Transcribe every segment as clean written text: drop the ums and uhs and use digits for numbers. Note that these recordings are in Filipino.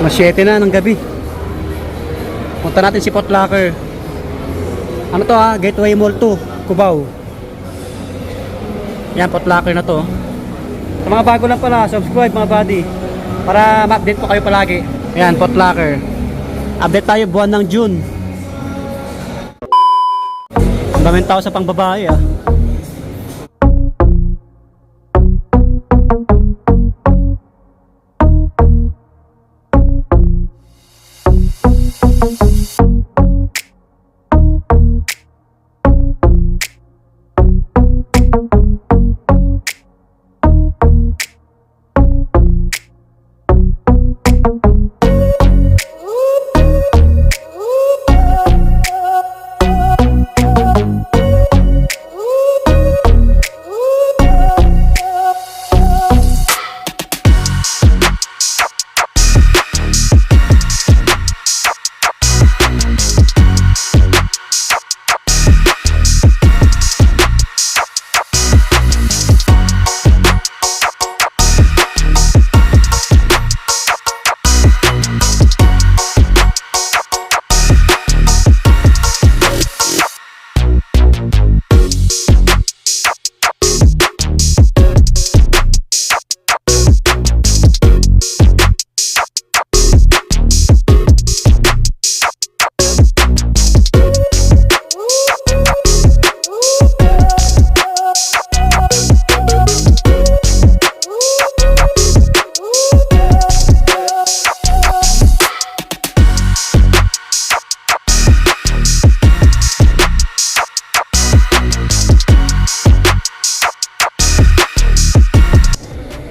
Alas 7 na ng gabi. Punta natin si Footlocker. Ano to ha? Gateway Mall 2, Cubao. Yan, Footlocker na to. Sa mga bago lang pala, subscribe mga buddy, para ma-update po kayo palagi. Ayan, Footlocker. Update tayo buwan ng June. Ang daming tao sa pangbabae ah.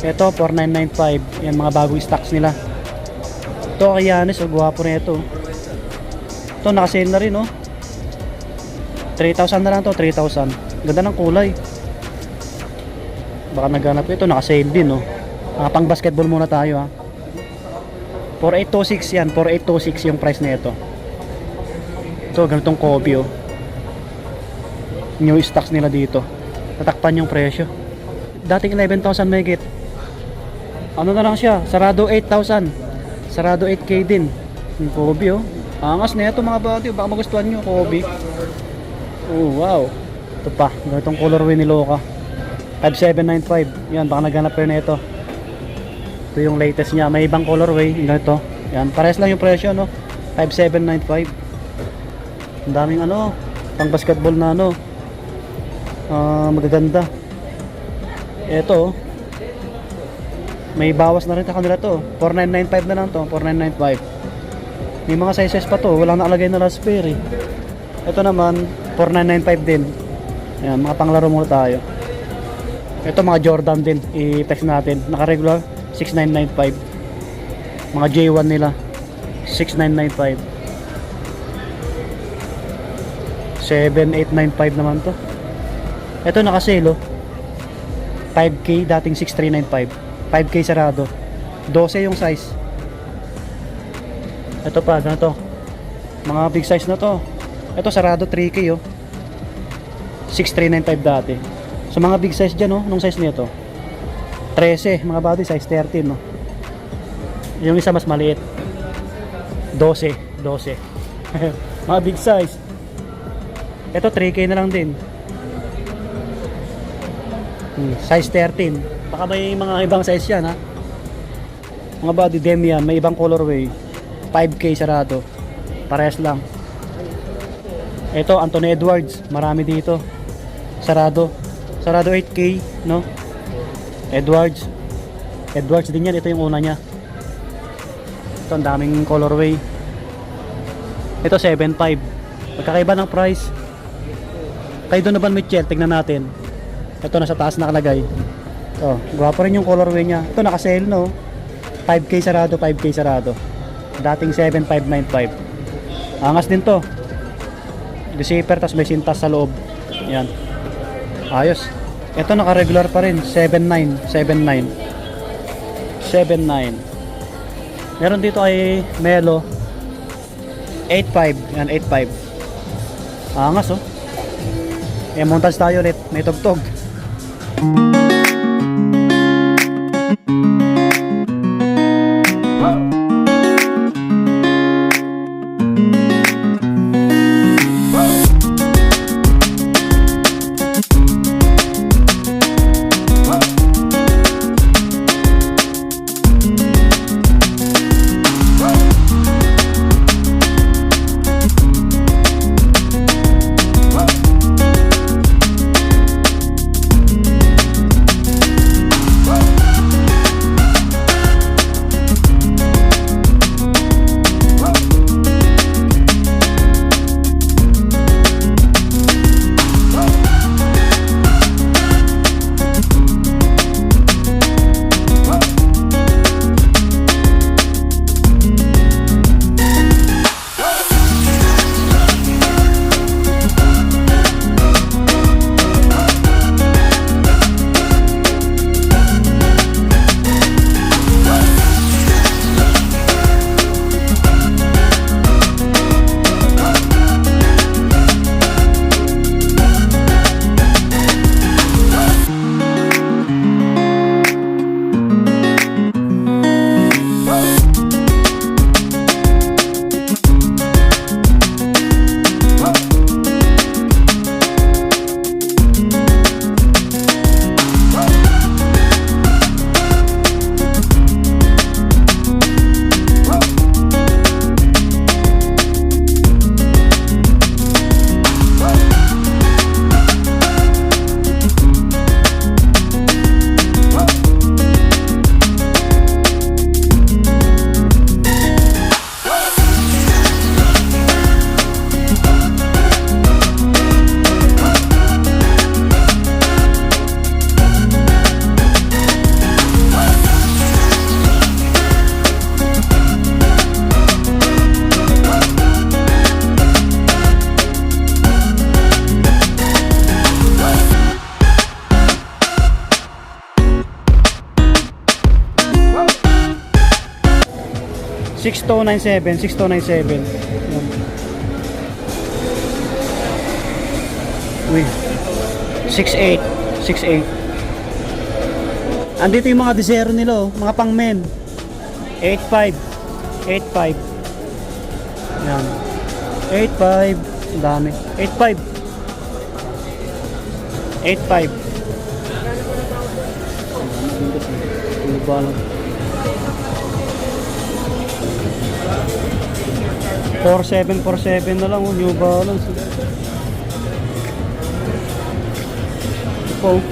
Ito 4995. Yan mga bagong stocks nila. Ito kay Yanis, oh, gwapo na ito. Ito naka-sale na rin oh. 3,000 na lang to, 3,000. Ganda ng kulay. Baka naghanap ito, naka-sale din oh. Pang basketball muna tayo ha. 4826 yan, 4826 yung price na ito. Ito ganitong Kobe oh. New stocks nila dito. Tatakpan yung presyo. Dating 11,000 megit. Ano na lang siya, sarado 8,000. Sarado 8K din. Yung Kobe oh. Angas na ito mga buddy, baka magustuhan nyo Kobe. Oh wow. Ito pa, ganitong colorway ni Loka. 5795. Yan, baka naghanap kayo na ito. Ito yung latest niya, may ibang colorway. Ganito. Yan, pares lang yung presyo no. 5795. Ang daming ano, pang basketball na ano. Magaganda. Ito oh. May bawas na rin sa kanila to. 4995 na lang to, 4995. May mga sizes pa to, walang nakalagay na raspberry. Ito naman 4995 din. Ayan, mga panglaro muna tayo. Ito mga Jordan din, i-text natin. Naka-regular 6995. Mga J1 nila 6995. 7895 naman to. Ito naka-sale oh. 5K dating 6395. 5K sarado. 12 yung size. Ito pa, ganito. Mga big size na to. Ito sarado 3K oh. 6395 dati. So mga big size dyan oh, nung size nito 13, mga body size 13 no. Yung isa mas maliit 12. Mga big size. Ito 3K na lang din. Size 13. Baka may mga ibang size yan ha. Mga body Demian, may ibang colorway. 5K sarado. Parehas lang. Ito Anthony Edwards, marami dito. Sarado 8K no. Edwards din yan. Ito yung una nya. Ito ang daming colorway. Ito 7.5. Magkakaiba ng price. Kay Donovan Mitchell, tignan natin. Ito nasa taas nakalagay. Oh, gwapo rin yung colorway niya. Ito naka-sale no. 5K sarado. Dating 7,595. Angas din to. Receiver tas may sintas sa loob. Yan. Ayos. Ito naka-regular pa rin, 79. Meron dito kay Melo 8.5. Yan, 8.5. Angas oh. Montage tayo ulit. May tugtog. 6297, 6297. Yan. Uy. 68, 68. Andito yung mga desero nila, oh, mga pang men. 85, 85. Yan. 85, ang dami. 85. 85. Ano ba lang? 4747 na lang, oh, New Balance. Oh,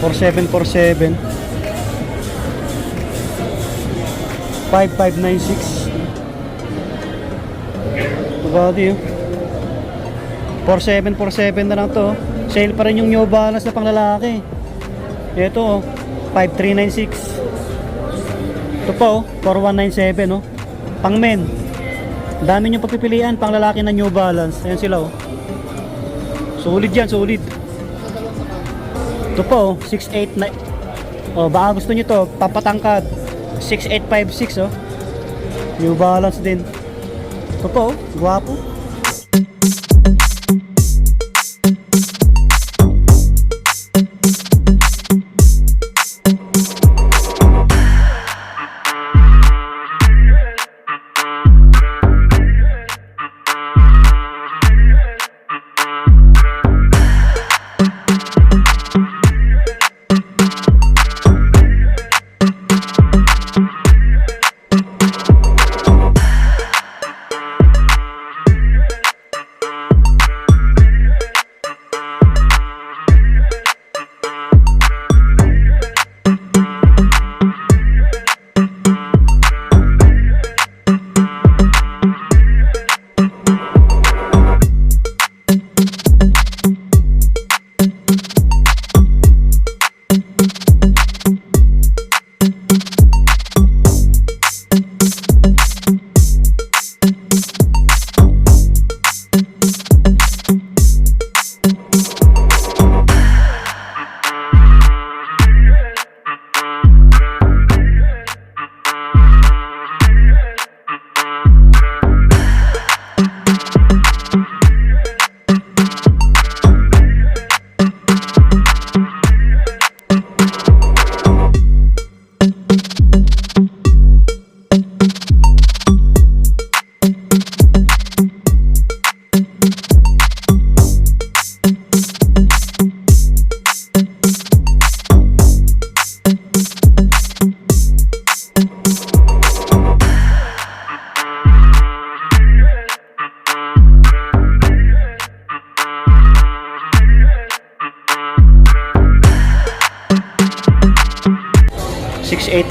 4747 5596 body, oh. 4747 na lang to, oh. Sale pa rin yung New Balance na pang lalaki. Ito, oh, 5396. Ito pa, oh, 4197, oh. Pang men. Dami nyo papipilian, pang lalaki na New Balance. Ayan sila, oh. Solid yan, solid. Ito po, 689. Oh, baka gusto niyo to, papatangkad. 6856, oh. New Balance din. Ito po, guwapo.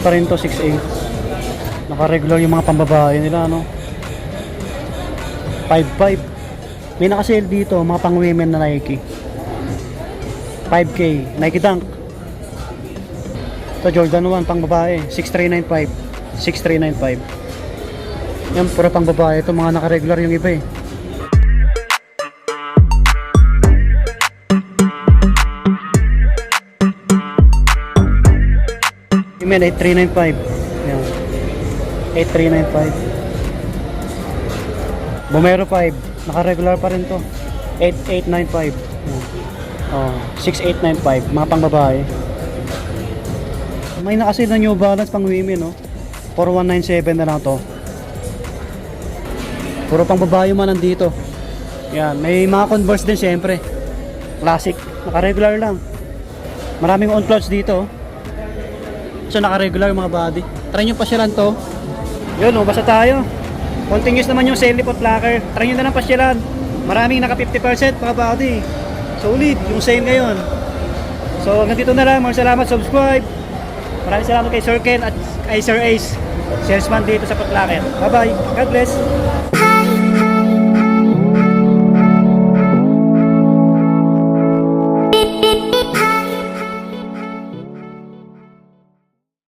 Pa rin to, 6'8". Naka-regular yung mga pambabae nila, no? 5'5". May naka-sale dito, mga pang-women na Nike. 5K, Nike Dunk. Ito, Jordan 1, pang-babae, 6395. 6395. Yan, puro pang-babae. Ito, mga naka-regular yung iba, eh. Amen, 8395. Yan. 8395. Bomero 5. Naka-regular pa rin to. 8895. Yan. Oh, 6895. Mga pang-babae. May nakasil na New Balance pang women, no? 4197 na lang to. Puro pang-babae man nandito. Yan. May mga Converse din syempre. Classic. Naka-regular lang. Maraming on-clouds dito. So naka-regular mga body. Try nyo pasyalan to. Yun, basta tayo. Continuous naman yung sale pot locker. Try nyo na lang pasyalan. Maraming naka 50% mga body. Solid yung sale ngayon. So hanggang dito na lang. Maraming salamat, subscribe. Maraming salamat kay Sir Ken at kay Sir Ace, salesman dito sa Pot Locker. Bye bye. God bless.